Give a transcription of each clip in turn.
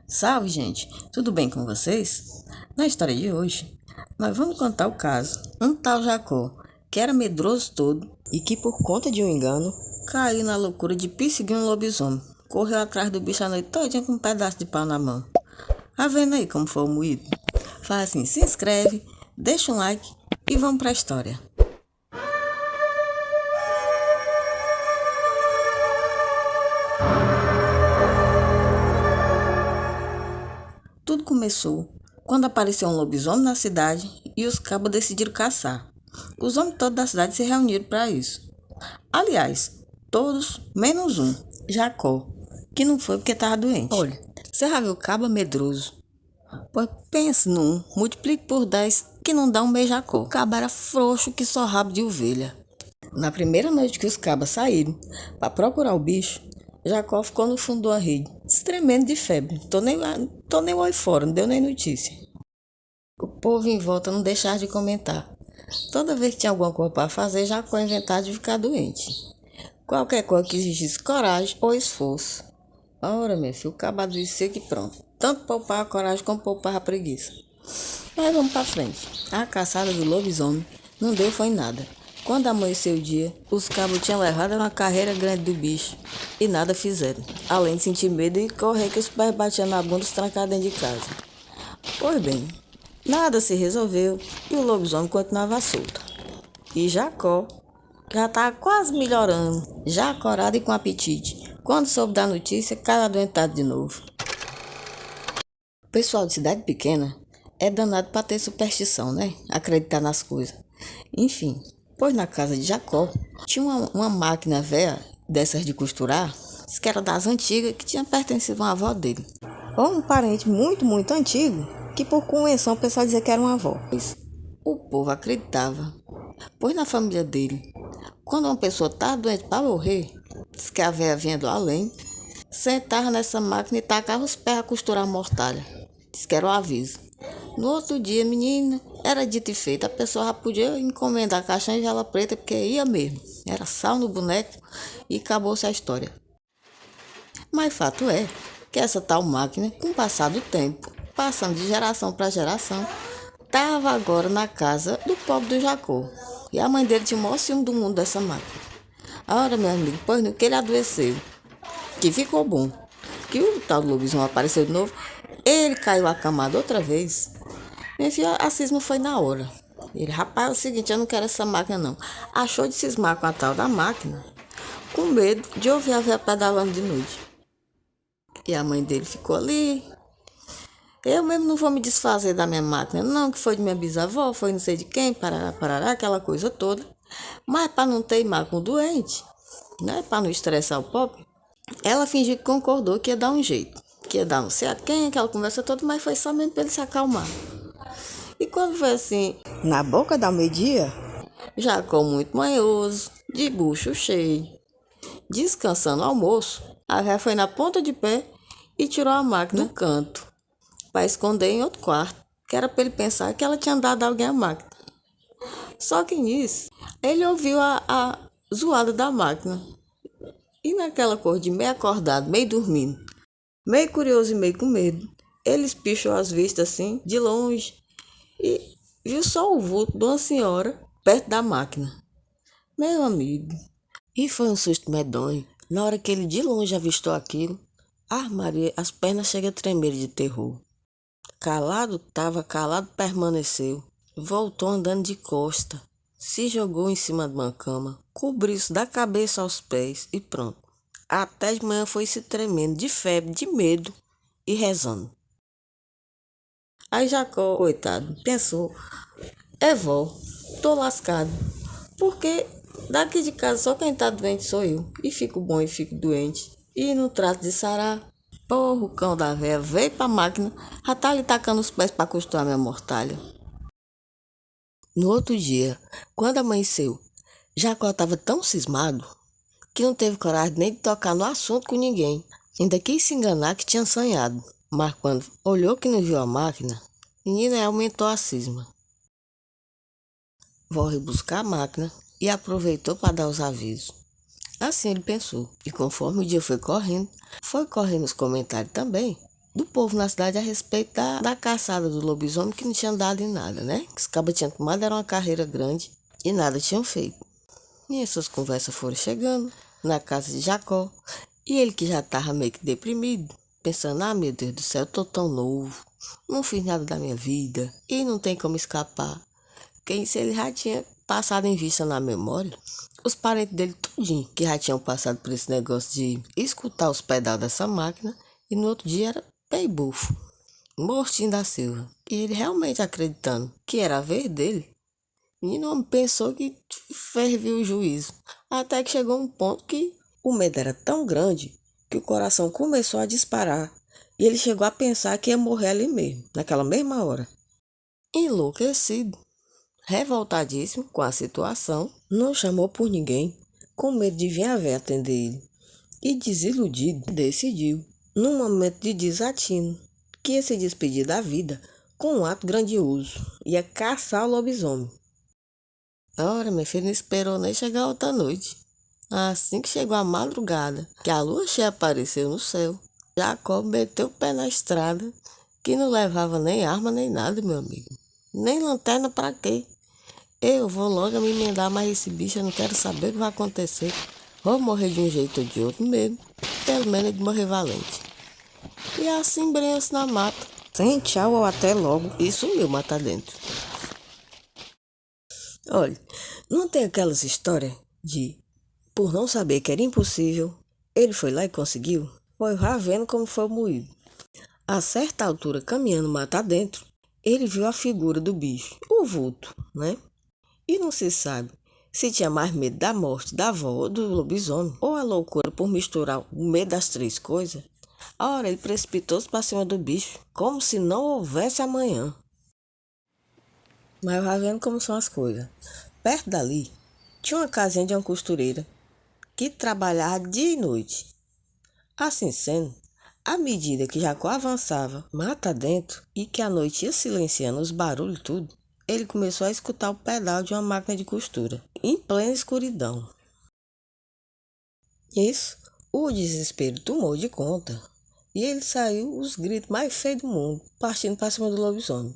Salve, gente! Tudo bem com vocês? Na história de hoje, nós vamos contar o caso. Um tal Jacó, que era medroso todo e que por conta de um engano, caiu na loucura de perseguir um lobisomem. Correu atrás do bicho a noite todinha com um pedaço de pau na mão. Tá vendo aí como foi o moído? Faz assim, se inscreve, deixa um like e vamos pra história. Tudo começou quando apareceu um lobisomem na cidade e os cabos decidiram caçar. Os homens todos da cidade se reuniram para isso. Aliás, todos menos um, Jacó, que não foi porque estava doente. Olha, você já viu cabo medroso? Pois pense num, multiplique por 10 que não dá um beijacó. O cabo era frouxo que só rabo de ovelha. Na primeira noite que os cabas saíram para procurar o bicho, Jacó ficou no fundo da rede, se tremendo de febre. Tô nem olho fora, não deu nem notícia. O povo em volta não deixava de comentar. Toda vez que tinha alguma coisa para fazer, Jacó inventava de ficar doente. Qualquer coisa que exigisse coragem ou esforço. Ora, meu filho, o cabo de seco e pronto. Tanto poupar a coragem como poupar a preguiça. Mas vamos para frente. A caçada do lobisomem não deu foi nada. Quando amanheceu o dia, os cabos tinham levado uma carreira grande do bicho e nada fizeram, além de sentir medo e correr que os pés batiam na bunda trancados dentro de casa. Pois bem, nada se resolveu e o lobisomem continuava solto. E Jacó já estava quase melhorando, já acorado e com apetite. Quando soube da notícia, caiu adoentado de novo. O pessoal de cidade pequena é danado para ter superstição, né? Acreditar nas coisas. Enfim, pois na casa de Jacó tinha uma máquina velha dessas de costurar, diz que era das antigas, que tinha pertencido a uma avó dele. Ou um parente muito antigo, que por convenção o pessoal dizia que era uma avó. Pois o povo acreditava, pois na família dele, quando uma pessoa estava doente para morrer, diz que a velha vinha do além, sentava nessa máquina e tacava os pés a costurar a mortalha. Diz que era o aviso. No outro dia, menina, era dito e feito. A pessoa já podia encomendar caixão de vela preta, porque ia mesmo. Era sal no boneco e acabou-se a história. Mas fato é que essa tal máquina, com o passar do tempo, passando de geração para geração, estava agora na casa do pobre do Jacó. E a mãe dele tinha o maior ciúme do mundo dessa máquina. Ora, meu amigo, pois no que ele adoeceu, que ficou bom, que o tal do lobisomem apareceu de novo, ele caiu acamado outra vez. Minha filha, a cisma foi na hora. Ele, rapaz, é o seguinte, eu não quero essa máquina não. Achou de cismar com a tal da máquina, com medo de ouvir a véia pedalando de noite. E a mãe dele ficou ali. Eu mesmo não vou me desfazer da minha máquina, não, que foi de minha bisavó, foi não sei de quem, parará, aquela coisa toda. Mas para não teimar com o doente, né, para não estressar o pobre, ela fingiu que concordou que ia dar um jeito, que ia dar não sei a quem, aquela conversa toda, mas foi só mesmo para ele se acalmar. E quando foi assim, na boca da meio-dia, Jacó muito manhoso, de bucho cheio, descansando o almoço, a véia foi na ponta de pé e tirou a máquina do canto, para esconder em outro quarto, que era para ele pensar que ela tinha dado a alguém a máquina. Só que nisso, ele ouviu a zoada da máquina. E naquela cor de meio acordado, meio dormindo, meio curioso e meio com medo, ele espichou as vistas assim, de longe, e viu só o vulto de uma senhora perto da máquina. Meu amigo, e foi um susto medonho. Na hora que ele de longe avistou aquilo, Maria, as pernas chegam a tremer de terror. Calado estava, calado permaneceu. Voltou andando de costa, se jogou em cima de uma cama, cobriu-se da cabeça aos pés e pronto. Até de manhã foi se tremendo de febre, de medo e rezando. Aí Jacó, coitado, pensou, vó, tô lascado, porque daqui de casa só quem tá doente sou eu, e fico bom e fico doente, e não trato de sarar. Porra, o cão da véia veio pra máquina, já tá ali tacando os pés pra costurar minha mortalha. No outro dia, quando amanheceu, Jacó estava tão cismado que não teve coragem nem de tocar no assunto com ninguém. Ainda quis se enganar que tinha sonhado, mas quando olhou que não viu a máquina, menina aumentou a cisma. Vou buscar a máquina e aproveitou para dar os avisos. Assim ele pensou, e conforme o dia foi correndo os comentários também, do povo na cidade a respeito da caçada do lobisomem, que não tinha dado em nada, né? Os cabas tinham tomado, era uma carreira grande e nada tinham feito. E essas conversas foram chegando na casa de Jacó, e ele, que já estava meio que deprimido, pensando: ah, meu Deus do céu, eu tô tão novo, não fiz nada da minha vida e não tem como escapar. Quem se ele já tinha passado em vista na memória os parentes dele tudinho, que já tinham passado por esse negócio de escutar os pedais dessa máquina, e no outro dia era pé bufo, mortinho da Silva. E ele realmente acreditando que era a vez dele, e não pensou que ferviu o juízo. Até que chegou um ponto que o medo era tão grande que o coração começou a disparar, e ele chegou a pensar que ia morrer ali mesmo, naquela mesma hora. Enlouquecido, revoltadíssimo com a situação, não chamou por ninguém, com medo de vir a ver atender ele. E desiludido, decidiu, num momento de desatino, que ia se despedir da vida com um ato grandioso: ia caçar o lobisomem. Ora, meu filho, não esperou nem chegar outra noite. Assim que chegou a madrugada, que a lua cheia apareceu no céu, Jacó meteu o pé na estrada, que não levava nem arma nem nada, meu amigo. Nem lanterna pra quê? Eu vou logo me emendar mais esse bicho, eu não quero saber o que vai acontecer. Vou morrer de um jeito ou de outro mesmo, pelo menos de morrer valente. E assim embrenhou-se na mata, sem tchau ou até logo, e sumiu mata dentro. Olha, não tem aquelas histórias de, por não saber que era impossível, ele foi lá e conseguiu? Foi já vendo como foi moído. A certa altura, caminhando mata dentro, ele viu a figura do bicho, o vulto, né? E não se sabe se tinha mais medo da morte da avó ou do lobisomem, ou a loucura por misturar o medo das três coisas. A hora ele precipitou-se para cima do bicho, como se não houvesse amanhã. Mas vai vendo como são as coisas. Perto dali, tinha uma casinha de uma costureira, que trabalhava dia e noite. Assim sendo, à medida que Jacó avançava mata dentro e que a noite ia silenciando os barulhos e tudo, ele começou a escutar o pedal de uma máquina de costura, em plena escuridão. Isso, o desespero tomou de conta, e ele saiu os gritos mais feios do mundo, partindo para cima do lobisomem.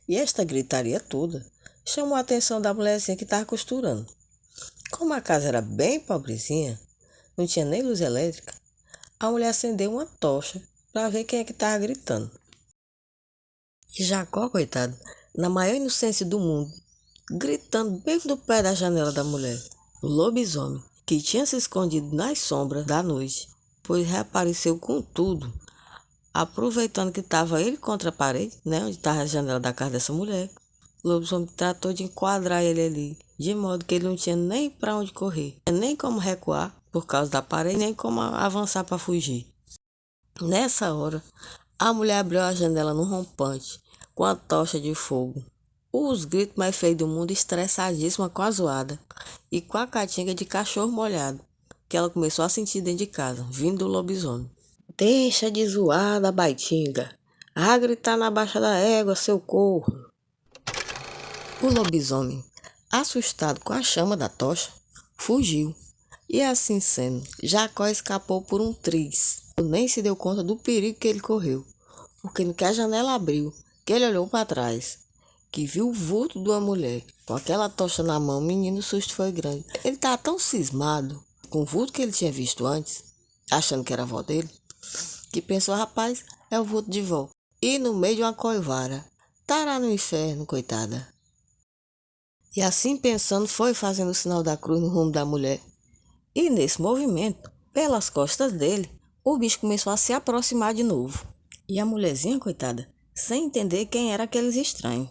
E esta gritaria toda chamou a atenção da mulherzinha que estava costurando. Como a casa era bem pobrezinha, não tinha nem luz elétrica, a mulher acendeu uma tocha para ver quem é que estava gritando. E Jacó, coitado, na maior inocência do mundo, gritando bem do pé da janela da mulher, o lobisomem, que tinha se escondido nas sombras da noite, pois reapareceu com tudo, aproveitando que estava ele contra a parede, né, onde estava a janela da casa dessa mulher. O lobisomem tratou de enquadrar ele ali, de modo que ele não tinha nem para onde correr, nem como recuar por causa da parede, nem como avançar para fugir. Nessa hora, a mulher abriu a janela no rompante, com a tocha de fogo. Os gritos mais feios do mundo, estressadíssima com a zoada, e com a catinga de cachorro molhado, que ela começou a sentir dentro de casa, vindo do lobisomem. Deixa de zoada, baitinga. A gritar na baixa da égua, seu corno. O lobisomem, assustado com a chama da tocha, fugiu. E assim sendo, Jacó escapou por um triz. Nem se deu conta do perigo que ele correu, porque no que a janela abriu, que ele olhou para trás, que viu o vulto de uma mulher com aquela tocha na mão, menino, o susto foi grande. Ele estava tão cismado com o vulto que ele tinha visto antes, achando que era a avó dele, que pensou: rapaz, é o vulto de vó. E no meio de uma coivara, estará no inferno, coitada. E assim pensando, foi fazendo o sinal da cruz no rumo da mulher. E nesse movimento, pelas costas dele, o bicho começou a se aproximar de novo. E a mulherzinha, coitada, sem entender quem era aqueles estranhos,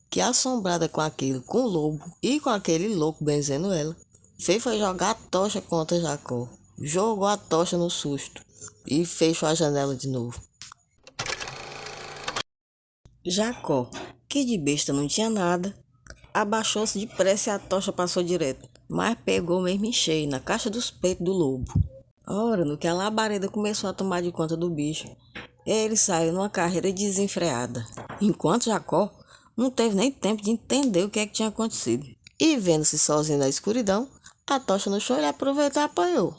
que assombrada com aquilo, com o lobo e com aquele louco benzendo ela, foi jogar a tocha contra Jacó. Jogou a tocha no susto e fechou a janela de novo. Jacó, que de besta não tinha nada, abaixou-se depressa e a tocha passou direto, mas pegou mesmo em cheio na caixa dos peitos do lobo. Ora, no que a labareda começou a tomar de conta do bicho, ele saiu numa carreira desenfreada, enquanto Jacó não teve nem tempo de entender o que é que tinha acontecido. E vendo-se sozinho na escuridão, a tocha no chão, ele aproveitou e apanhou,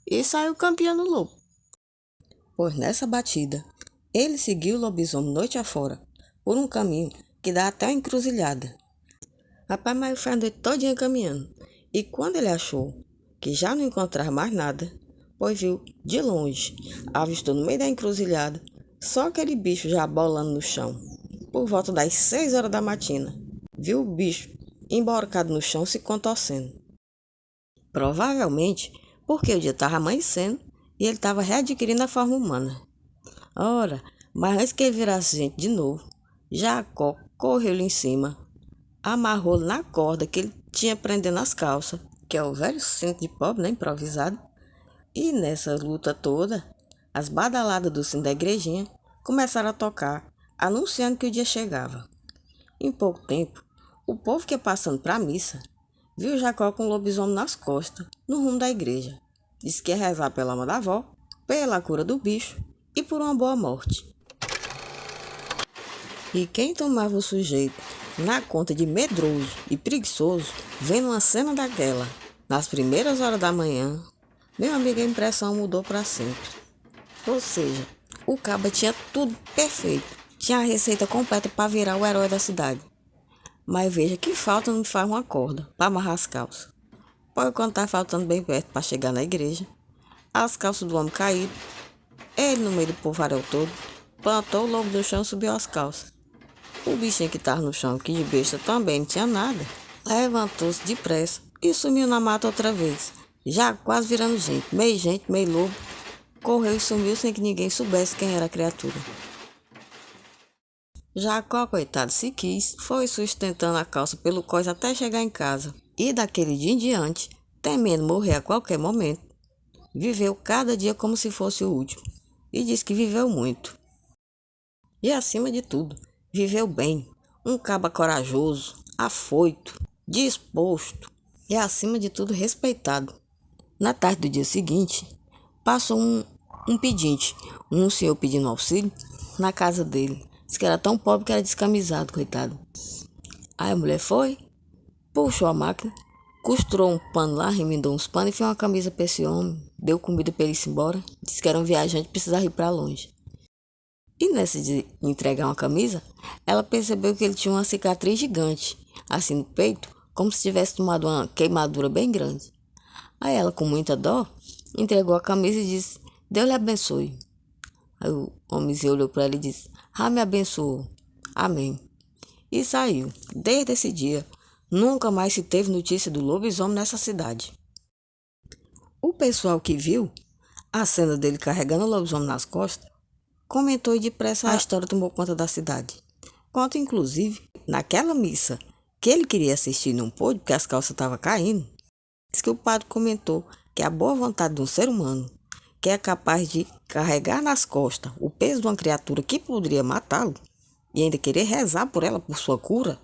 e saiu campeão no lobo. Pois nessa batida, Ele seguiu o lobisomem noite afora, por um caminho que dá até a encruzilhada. Rapaz, mas foi a noite todinha caminhando, e quando ele achou que já não encontrava mais nada, pois viu de longe, avistou no meio da encruzilhada, só aquele bicho já bolando no chão. Por volta das 6 horas da matina, viu o bicho emborcado no chão se contorcendo. Provavelmente porque o dia estava amanhecendo e ele estava readquirindo a forma humana. Ora, mas antes que ele virasse gente de novo, Jacó correu-lhe em cima, amarrou-lhe na corda que ele tinha prendendo as calças, que é o velho cinto de pobre, né, improvisado. E nessa luta toda, as badaladas do sino da igrejinha começaram a tocar, anunciando que o dia chegava. Em pouco tempo, o povo que ia passando para a missa viu Jacó com o lobisomem nas costas, no rumo da igreja. Disse que ia rezar pela alma da avó, pela cura do bicho e por uma boa morte. E quem tomava o sujeito na conta de medroso e preguiçoso, vendo uma cena daquela, nas primeiras horas da manhã, meu amigo, a impressão mudou para sempre. Ou seja, o caba tinha tudo perfeito, tinha a receita completa para virar o herói da cidade. Mas veja que falta não me faz uma corda para amarrar as calças. Pode quando tá faltando bem perto para chegar na igreja, as calças do homem caíram, ele no meio do povaréu todo, plantou o lobo no chão e subiu as calças. O bichinho que estava no chão, que de besta também não tinha nada, levantou-se depressa e sumiu na mata outra vez, já quase virando gente, meio lobo, correu e sumiu sem que ninguém soubesse quem era a criatura. Jacó, coitado, se quis, foi sustentando a calça pelo cós até chegar em casa, e daquele dia em diante, temendo morrer a qualquer momento, viveu cada dia como se fosse o último, e disse que viveu muito. E acima de tudo, viveu bem, um caba corajoso, afoito, disposto e acima de tudo respeitado. Na tarde do dia seguinte, passou um pedinte, um senhor pedindo auxílio, na casa dele. Disse que era tão pobre que era descamisado, coitado. Aí a mulher foi, puxou a máquina, costurou um pano lá, remendou uns panos e fez uma camisa para esse homem. Deu comida para ele ir embora. Disse que era um viajante e precisava ir para longe. E nessa de entregar uma camisa, ela percebeu que ele tinha uma cicatriz gigante, assim no peito, como se tivesse tomado uma queimadura bem grande. Aí ela, com muita dó, entregou a camisa e disse: Deus lhe abençoe. Aí o homenzinho olhou para ela e disse: Ah, me abençoou. Amém. E saiu. Desde esse dia, nunca mais se teve notícia do lobisomem nessa cidade. O pessoal que viu a cena dele carregando o lobisomem nas costas comentou e depressa a história tomou conta da cidade. Conta, inclusive, naquela missa que ele queria assistir e não pôde porque as calças estavam caindo, diz que o padre comentou que a boa vontade de um ser humano, que é capaz de carregar nas costas o peso de uma criatura que poderia matá-lo e ainda querer rezar por ela por sua cura,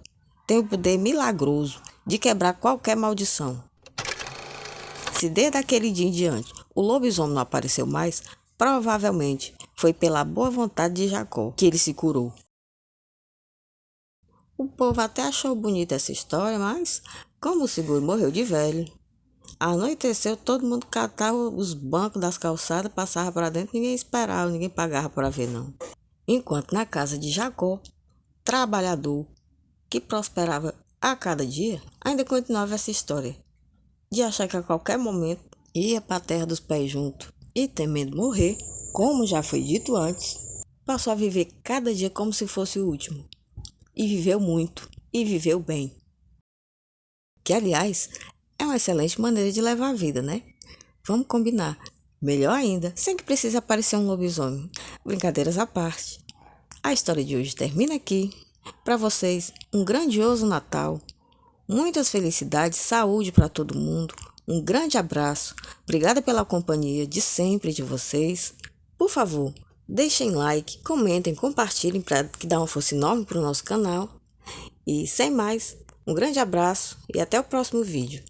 tem o poder milagroso de quebrar qualquer maldição. Se desde aquele dia em diante o lobisomem não apareceu mais, provavelmente foi pela boa vontade de Jacó que ele se curou. O povo até achou bonita essa história, mas como o seguro morreu de velho, anoiteceu, todo mundo catava os bancos das calçadas, passava para dentro, ninguém esperava, ninguém pagava para ver não. Enquanto na casa de Jacó, trabalhador, que prosperava a cada dia, ainda continuava essa história de achar que a qualquer momento ia para a terra dos pés juntos e temendo morrer, como já foi dito antes, passou a viver cada dia como se fosse o último. E viveu muito, e viveu bem. Que, aliás, é uma excelente maneira de levar a vida, né? Vamos combinar. Melhor ainda, sem que precise aparecer um lobisomem. Brincadeiras à parte. A história de hoje termina aqui. Para vocês, um grandioso Natal. Muitas felicidades, saúde para todo mundo. Um grande abraço. Obrigada pela companhia de sempre de vocês. Por favor, deixem like, comentem, compartilhem para que dá uma força enorme para o nosso canal. E sem mais, um grande abraço e até o próximo vídeo.